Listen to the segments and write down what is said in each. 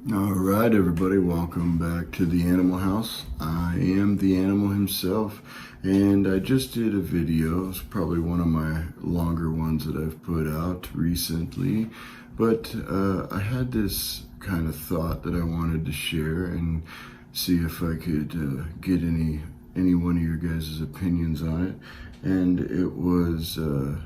All right, everybody, welcome back to the Animal House. I am the animal himself, and I just did a video. It's probably one of my longer ones that I've put out recently, but I had this kind of thought that I wanted to share and see if I could get any one of your guys' opinions on it. And it was the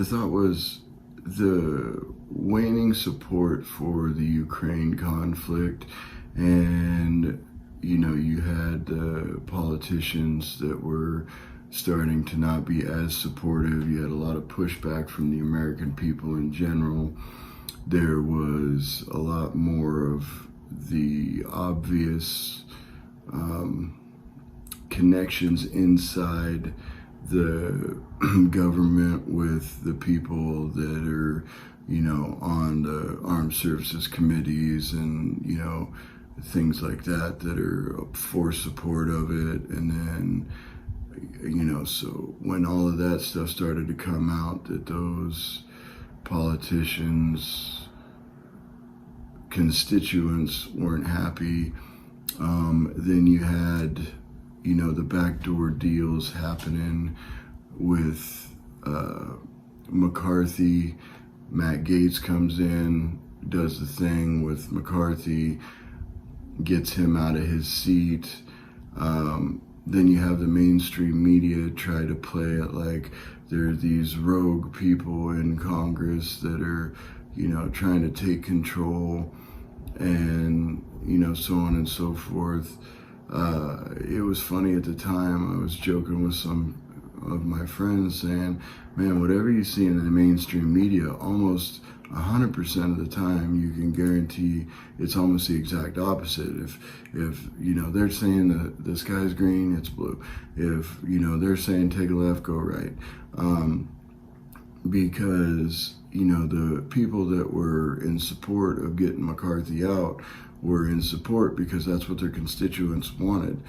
thought was the waning support for the Ukraine conflict, and you had politicians that were starting to not be as supportive. You had a lot of pushback from the American people in general. There was a lot more of the obvious connections inside the government with the people that are, on the armed services committees and, things like that are for support of it. And then, so when all of that stuff started to come out, that those politicians, constituents weren't happy, then you had the backdoor deals happening with McCarthy. Matt Gaetz comes in, does the thing with McCarthy, gets him out of his seat. Then you have the mainstream media try to play it like there are these rogue people in Congress that are, trying to take control, and, so on and so forth. It was funny at the time. I was joking with some of my friends saying, man, whatever you see in the mainstream media, almost 100% of the time you can guarantee it's almost the exact opposite. If they're saying the sky's green, it's blue. If they're saying take a left, go right. Because the people that were in support of getting McCarthy out were in support because that's what their constituents wanted.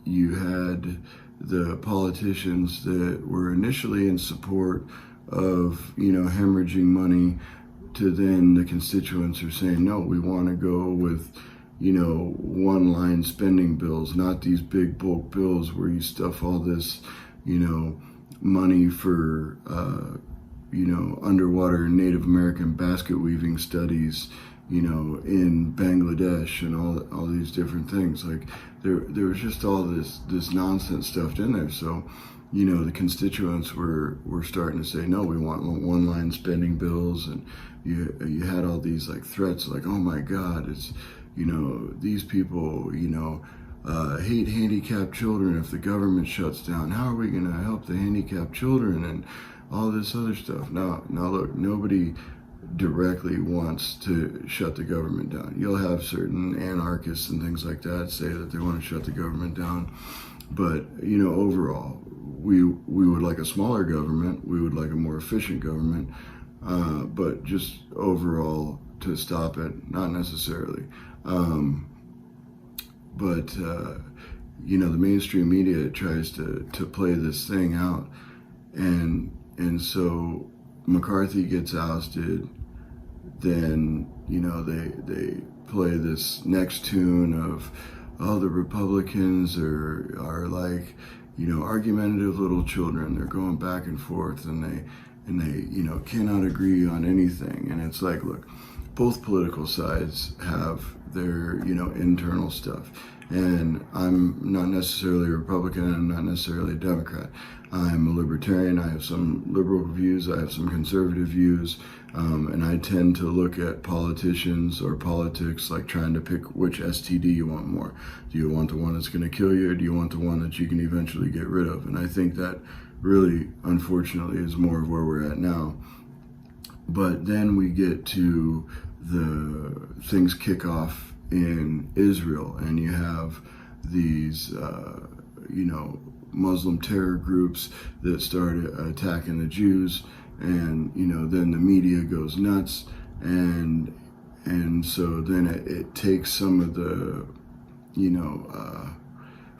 You had the politicians that were initially in support of, hemorrhaging money, to then the constituents are saying, no, we want to go with, one-line spending bills, not these big bulk bills where you stuff all this, money for, underwater Native American basket weaving studies, in Bangladesh, and all these different things. Like there was just all this nonsense stuffed in there. So, the constituents were starting to say, no, we want one-line spending bills, and you had all these like threats, like, oh my God, it's these people hate handicapped children. If the government shuts down, how are we going to help the handicapped children, and all this other stuff? Now look, nobody directly wants to shut the government down. You'll have certain anarchists and things like that say that they want to shut the government down, but overall, we would like a smaller government. We would like a more efficient government, but just overall to stop it, not necessarily. But the mainstream media tries to play this thing out, and so McCarthy gets ousted. Then they play this next tune of, oh, the Republicans are like argumentative little children. They're going back and forth, and they cannot agree on anything. And it's like, look, both political sides have their internal stuff, and I'm not necessarily a Republican, and I'm not necessarily a Democrat. I'm a libertarian. I have some liberal views, I have some conservative views, and I tend to look at politicians or politics like trying to pick which STD you want more. Do you want the one that's going to kill you, or do you want the one that you can eventually get rid of? And I think that really, unfortunately, is more of where we're at now. But then we get to the things kick off in Israel, and you have these, Muslim terror groups that started attacking the Jews, and then the media goes nuts, and so then it takes some of the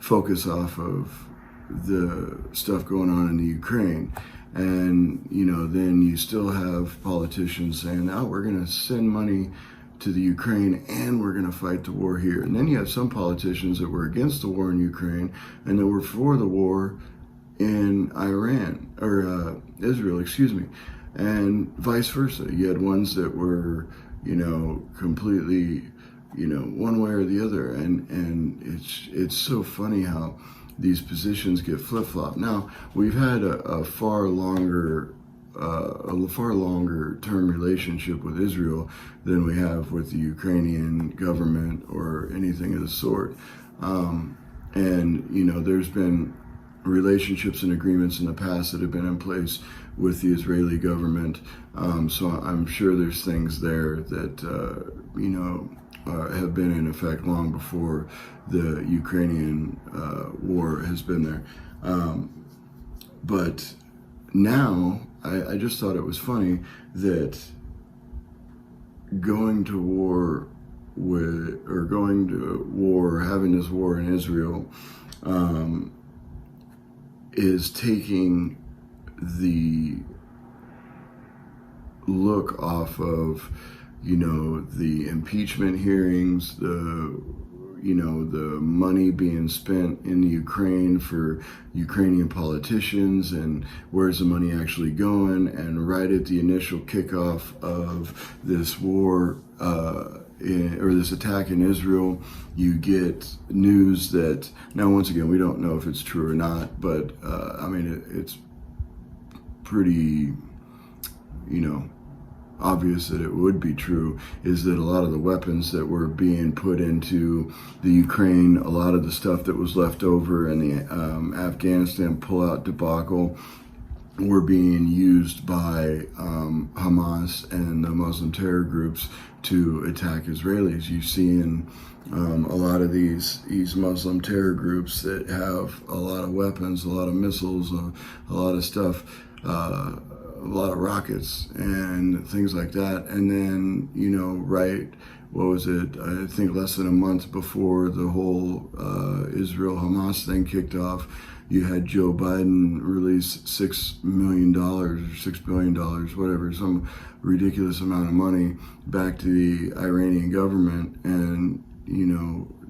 focus off of the stuff going on in the Ukraine, And, then you still have politicians saying, oh, we're going to send money to the Ukraine and we're going to fight the war here. And then you have some politicians that were against the war in Ukraine and that were for the war in Israel, and vice versa. You had ones that were, completely, one way or the other. And it's so funny how these positions get flip-flopped. Now, we've had a far longer term relationship with Israel than we have with the Ukrainian government or anything of the sort. There's been relationships and agreements in the past that have been in place with the Israeli government. So I'm sure there's things there that, have been in effect long before the Ukrainian war has been there. But now, I just thought it was funny that having this war in Israel, is taking the look off of, the impeachment hearings, the money being spent in the Ukraine for Ukrainian politicians, and where's the money actually going. And right at the initial kickoff of this war, or this attack in Israel, you get news that, now once again, we don't know if it's true or not, but it's pretty, obvious that it would be true, is that a lot of the weapons that were being put into the Ukraine, a lot of the stuff that was left over in the Afghanistan pullout debacle, were being used by Hamas and the Muslim terror groups to attack Israelis. You see in a lot of these Muslim terror groups that have a lot of weapons, a lot of missiles, a lot of stuff, a lot of rockets and things like that. And then, I think less than a month before the whole Israel-Hamas thing kicked off, you had Joe Biden release $6 million or $6 billion, whatever, some ridiculous amount of money back to the Iranian government. And,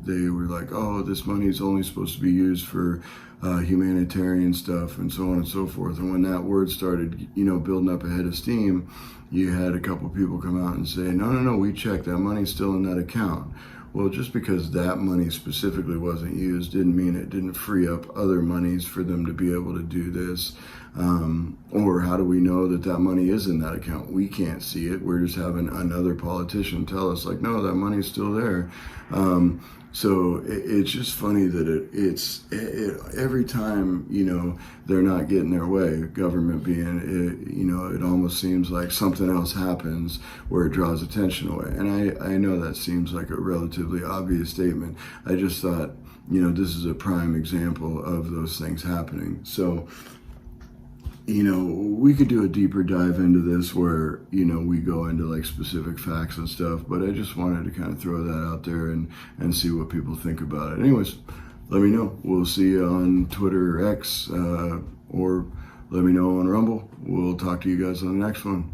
they were like, oh, this money is only supposed to be used for humanitarian stuff and so on and so forth. And when that word started, building up a head of steam, you had a couple people come out and say, no, we checked, that money's still in that account. Well, just because that money specifically wasn't used didn't mean it didn't free up other monies for them to be able to do this. Or how do we know that that money is in that account? We can't see it. We're just having another politician tell us, like, no, that money's still there. So it's just funny that every time, they're not getting their way, government being, it almost seems like something else happens where it draws attention away. And I know that seems like a relatively obvious statement. I just thought, this is a prime example of those things happening. So, we could do a deeper dive into this where, we go into like specific facts and stuff, but I just wanted to kind of throw that out there and see what people think about it. Anyways, let me know. We'll see you on Twitter or X, or let me know on Rumble. We'll talk to you guys on the next one.